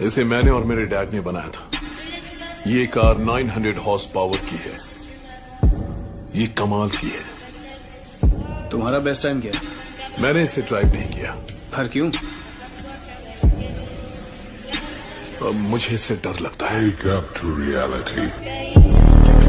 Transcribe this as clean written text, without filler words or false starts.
इसे मैंने और मेरे डैड ने बनाया था। ये कार 900 हॉर्स पावर की है। ये कमाल की है। तुम्हारा बेस्ट टाइम क्या है? मैंने इसे ड्राइव नहीं किया। पर क्यों? अब मुझे इससे डर लगता है। Wake up to reality.